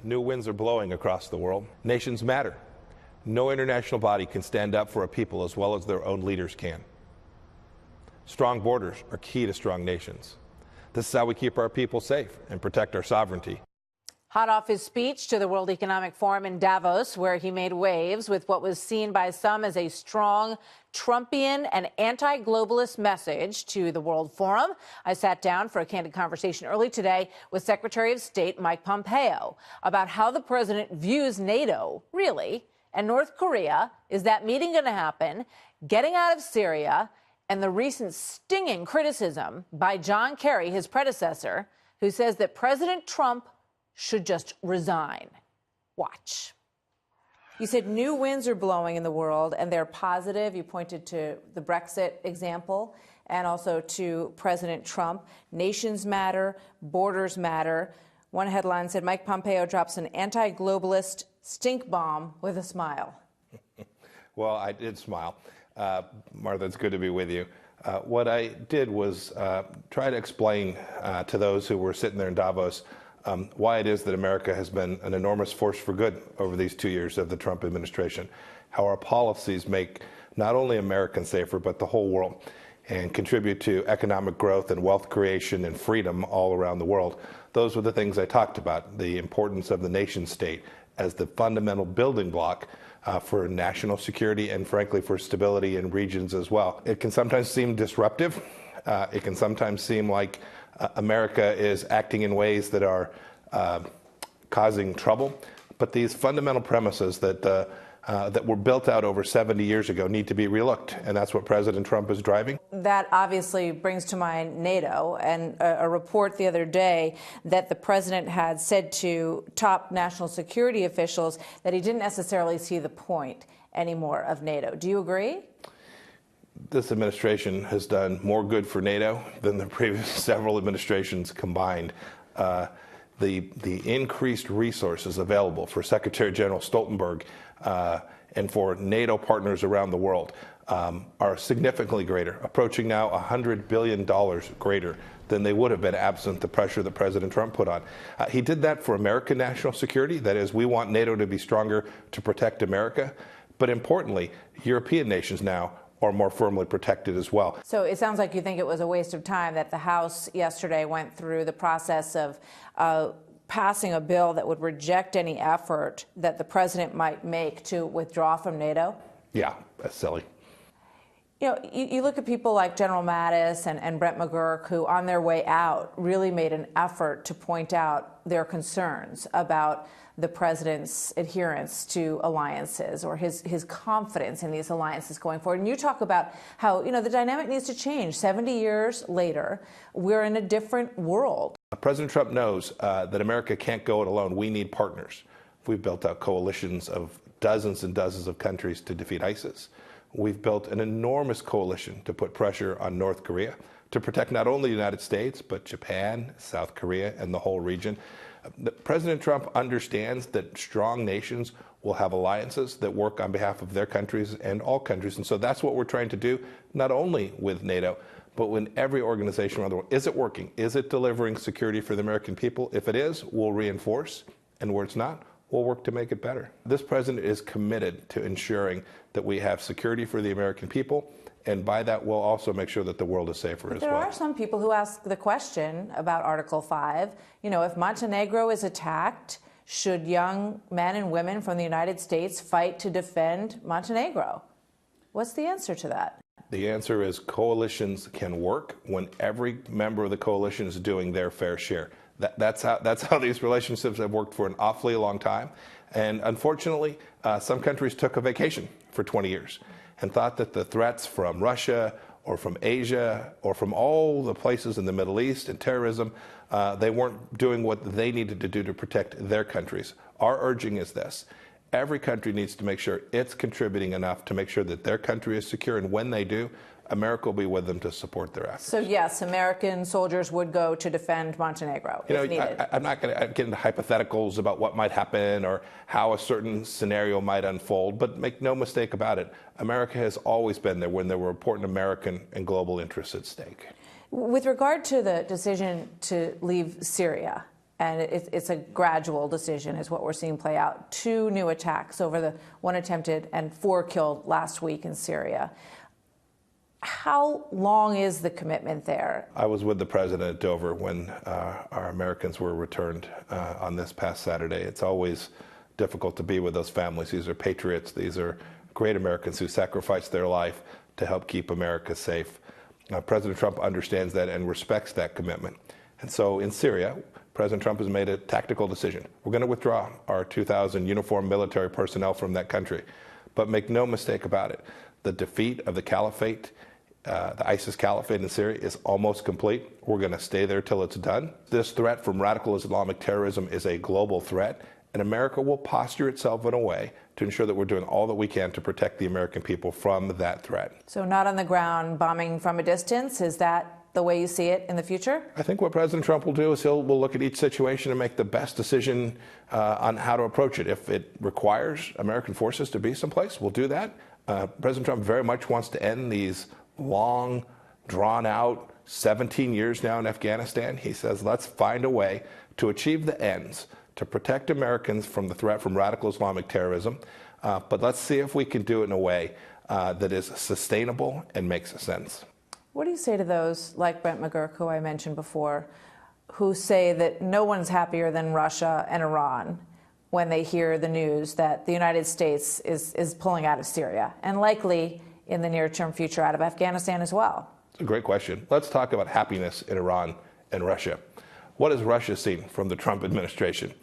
New winds are blowing across the world. Nations matter. No international body can stand up for a people as well as their own leaders can. Strong borders are key to strong nations. This is how we keep our people safe and protect our sovereignty. Hot off his speech to the World Economic Forum in Davos, where he made waves with what was seen by some as a strong Trumpian and anti-globalist message to the World Forum, I sat down for a candid conversation early today with Secretary of State Mike Pompeo about how the president views NATO, really, and North Korea. Is that meeting going to happen? Getting out of Syria, and the recent stinging criticism by John Kerry, his predecessor, who says that President Trump should just resign. Watch. You said new winds are blowing in the world, and they're positive. You pointed to the Brexit example and also to President Trump. Nations matter, borders matter. One headline said Mike Pompeo drops an anti-globalist stink bomb with a smile. Well, I did smile. Martha, it's good to be with you. What I did was try to explain to those who were sitting there in Davos why it is that America has been an enormous force for good over these 2 years of the Trump administration, how our policies make not only Americans safer, but the whole world, and contribute to economic growth and wealth creation and freedom all around the world. Those were the things I talked about, the importance of the nation state as the fundamental building block for national security and, frankly, for stability in regions as well. It can sometimes seem disruptive. It can sometimes seem like America is acting in ways that are causing trouble. But these fundamental premises that were built out over 70 years ago need to be relooked, and that's what President Trump is driving. That obviously brings to mind NATO, and a report the other day that the president had said to top national security officials that he didn't necessarily see the point anymore of NATO. Do you agree? This administration has done more good for NATO than the previous several administrations combined. The increased resources available for Secretary General Stoltenberg and for NATO partners around the world are significantly greater, approaching now $100 billion greater than they would have been absent the pressure that President Trump put on. He did that for American national security. That is, we want NATO to be stronger to protect America. But importantly, European nations now are more firmly protected as well. So it sounds like you think it was a waste of time that the House yesterday went through the process of passing a bill that would reject any effort that the president might make to withdraw from NATO? Yeah, that's silly. You know, you look at people like General Mattis and Brett McGurk, who on their way out really made an effort to point out their concerns about the president's adherence to alliances or his confidence in these alliances going forward. And you talk about how, you know, the dynamic needs to change. 70 years later, we're in a different world. President Trump knows that America can't go it alone. We need partners. We've built out coalitions of dozens and dozens of countries to defeat ISIS. We've built an enormous coalition to put pressure on North Korea to protect not only the United States, but Japan, South Korea, and the whole region. President Trump understands that strong nations will have alliances that work on behalf of their countries and all countries. And so that's what we're trying to do, not only with NATO, but with every organization around the world. Is it working? Is it delivering security for the American people? If it is, we'll reinforce. And where it's not, we'll work to make it better. This president is committed to ensuring that we have security for the American people. And by that, we'll also make sure that the world is safer as well. There are some people who ask the question about Article 5. You know, if Montenegro is attacked, should young men and women from the United States fight to defend Montenegro? What's the answer to that? The answer is coalitions can work when every member of the coalition is doing their fair share. That's how these relationships have worked for an awfully long time. And unfortunately, some countries took a vacation for 20 years. And thought that the threats from Russia or from Asia or from all the places in the Middle East and terrorism, they weren't doing what they needed to do to protect their countries. Our urging is this. Every country needs to make sure it's contributing enough to make sure that their country is secure. And when they do, America will be with them to support their efforts. So, yes, American soldiers would go to defend Montenegro if needed. I'm not going to get into hypotheticals about what might happen or how a certain scenario might unfold, but make no mistake about it, America has always been there when there were important American and global interests at stake. With regard to the decision to leave Syria, and it's a gradual decision is what we're seeing play out. 2 new attacks over the 1 attempted and 4 killed last week in Syria. How long is the commitment there? I was with the president at Dover when our Americans were returned on this past Saturday. It's always difficult to be with those families. These are patriots. These are great Americans who sacrificed their life to help keep America safe. President Trump understands that and respects that commitment. And so in Syria, President Trump has made a tactical decision. We're going to withdraw our 2,000 uniformed military personnel from that country. But make no mistake about it, the defeat of the caliphate, the ISIS caliphate in Syria is almost complete. We're going to stay there till it's done. This threat from radical Islamic terrorism is a global threat, and America will posture itself in a way to ensure that we're doing all that we can to protect the American people from that threat. So not on the ground, bombing from a distance, is that the way you see it in the future? I think what President Trump will do is we'll look at each situation and make the best decision on how to approach it. If it requires American forces to be someplace, we'll do that. President Trump very much wants to end these long, drawn-out 17 years now in Afghanistan. He says, let's find a way to achieve the ends, to protect Americans from the threat from radical Islamic terrorism, but let's see if we can do it in a way that is sustainable and makes sense. What do you say to those like Brent McGurk, who I mentioned before, who say that no one's happier than Russia and Iran when they hear the news that the United States is pulling out of Syria and likely in the near-term future out of Afghanistan as well? It's a great question. Let's talk about happiness in Iran and Russia. What has Russia seen from the Trump administration?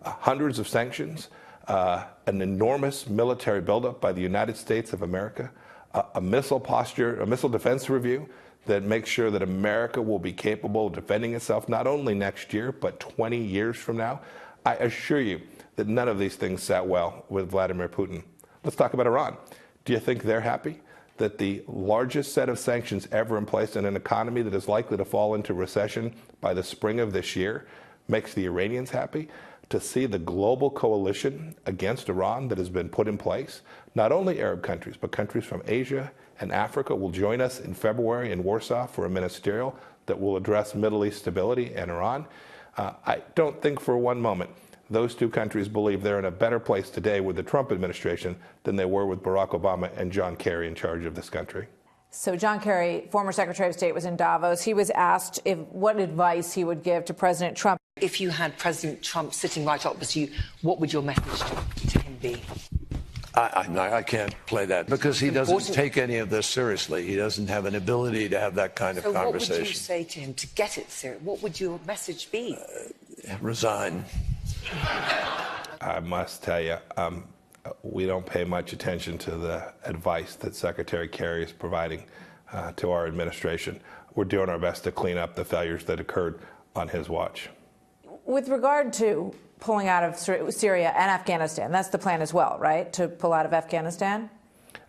Hundreds of sanctions, an enormous military buildup by the United States of America, a missile defense review that makes sure that America will be capable of defending itself not only next year, but 20 years from now. I assure you that none of these things sat well with Vladimir Putin. Let's talk about Iran. Do you think they're happy that the largest set of sanctions ever in place in an economy that is likely to fall into recession by the spring of this year makes the Iranians happy? To see the global coalition against Iran that has been put in place, not only Arab countries, but countries from Asia and Africa will join us in February in Warsaw for a ministerial that will address Middle East stability and Iran. I don't think for one moment those 2 countries believe they're in a better place today with the Trump administration than they were with Barack Obama and John Kerry in charge of this country. So John Kerry, former Secretary of State, was in Davos. He was asked what advice he would give to President Trump. If you had President Trump sitting right opposite you, what would your message to him be? I can't play that because he doesn't take any of this seriously. He doesn't have an ability to have that kind of conversation. What would you say to him to get it serious? What would your message be? Resign. I must tell you, we don't pay much attention to the advice that Secretary Kerry is providing to our administration. We're doing our best to clean up the failures that occurred on his watch. With regard to pulling out of Syria and Afghanistan, that's the plan as well, right? To pull out of Afghanistan?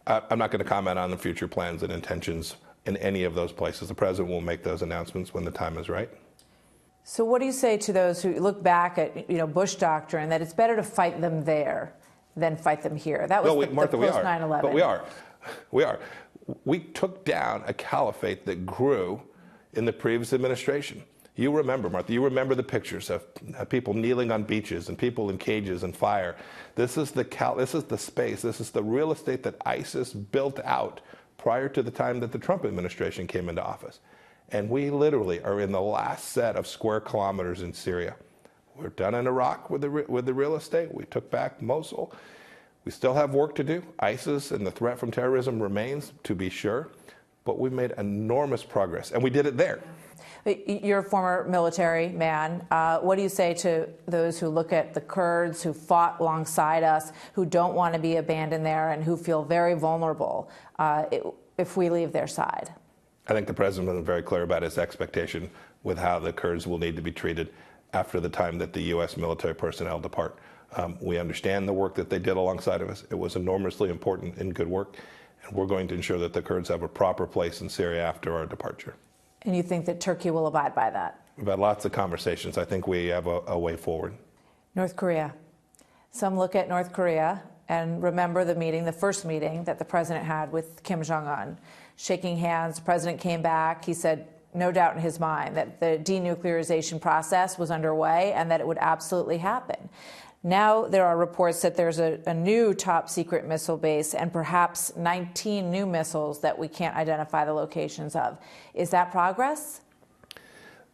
I'm not going to comment on the future plans and intentions in any of those places. The president will make those announcements when the time is right. So what do you say to those who look back at, Bush doctrine, that it's better to fight them there than fight them here? That was the post 9/11. But we are. We took down a caliphate that grew in the previous administration. You remember, Martha, you remember the pictures of people kneeling on beaches and people in cages and fire. This is the space, this is the real estate that ISIS built out prior to the time that the Trump administration came into office. And we literally are in the last set of square kilometers in Syria. We're done in Iraq with the real estate. We took back Mosul. We still have work to do. ISIS and the threat from terrorism remains, to be sure, but we've made enormous progress, and we did it there. You're a former military man. What do you say to those who look at the Kurds who fought alongside us, who don't want to be abandoned there, and who feel very vulnerable if we leave their side? I think the president was very clear about his expectation with how the Kurds will need to be treated after the time that the U.S. military personnel depart. We understand the work that they did alongside of us. It was enormously important and good work, and we're going to ensure that the Kurds have a proper place in Syria after our departure. And you think that Turkey will abide by that? We've had lots of conversations. I think we have a way forward. North Korea. Some look at North Korea and remember the first meeting that the president had with Kim Jong-un. Shaking hands, the president came back. He said, no doubt in his mind that the denuclearization process was underway and that it would absolutely happen. Now there are reports that there's a new top-secret missile base and perhaps 19 new missiles that we can't identify the locations of. Is that progress?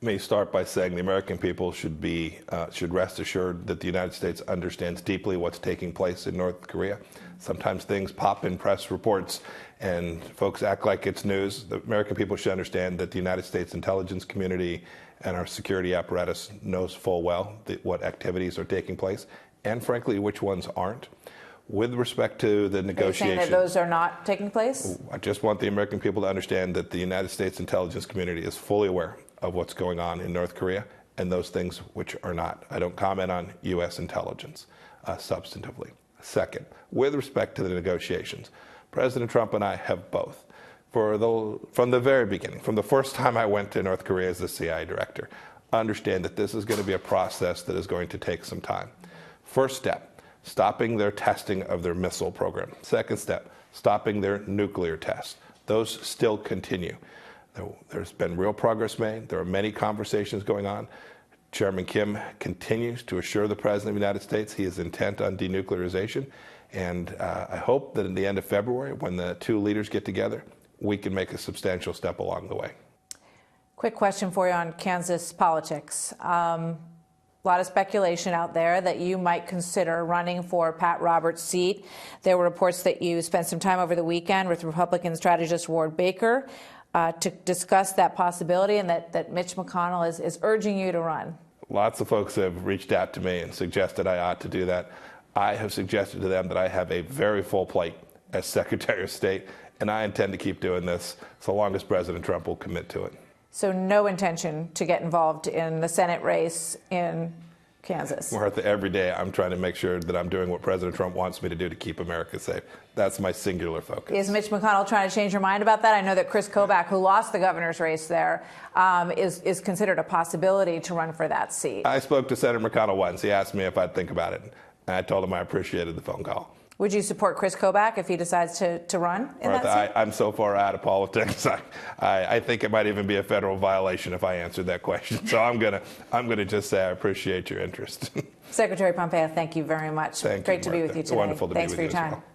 Let me start by saying the American people should rest assured that the United States understands deeply what's taking place in North Korea. Sometimes things pop in press reports and folks act like it's news. The American people should understand that the United States intelligence community and our security apparatus knows full well what activities are taking place and, frankly, which ones aren't. With respect to the negotiations, are you saying that those are not taking place? I just want the American people to understand that the United States intelligence community is fully aware of what's going on in North Korea and those things which are not. I don't comment on U.S. intelligence substantively. Second, with respect to the negotiations, President Trump and I have both. From the very beginning, from the first time I went to North Korea as the CIA director, understand that this is going to be a process that is going to take some time. First step, stopping their testing of their missile program. Second step, stopping their nuclear tests. Those still continue. There's been real progress made. There are many conversations going on. Chairman Kim continues to assure the President of the United States he is intent on denuclearization. And I hope that at the end of February, when the two leaders get together, we can make a substantial step along the way. Quick question for you on Kansas politics. A lot of speculation out there that you might consider running for Pat Roberts' seat. There were reports that you spent some time over the weekend with Republican strategist Ward Baker to discuss that possibility, and that Mitch McConnell is urging you to run. Lots of folks have reached out to me and suggested I ought to do that. I have suggested to them that I have a very full plate as Secretary of State, and I intend to keep doing this so long as President Trump will commit to it. So no intention to get involved in the Senate race in Kansas? Martha, every day I'm trying to make sure that I'm doing what President Trump wants me to do to keep America safe. That's my singular focus. Is Mitch McConnell trying to change your mind about that? I know that Chris Kobach, who lost the governor's race there, is considered a possibility to run for that seat. I spoke to Senator McConnell once. He asked me if I'd think about it, and I told him I appreciated the phone call. Would you support Chris Kobach if he decides to run in Martha, that seat? I'm so far out of politics. I think it might even be a federal violation if I answered that question. So I'm gonna just say I appreciate your interest. Secretary Pompeo, thank you very much. Thank you, Great to be Martha. with you today. Wonderful to Thanks be for with your you as time. well.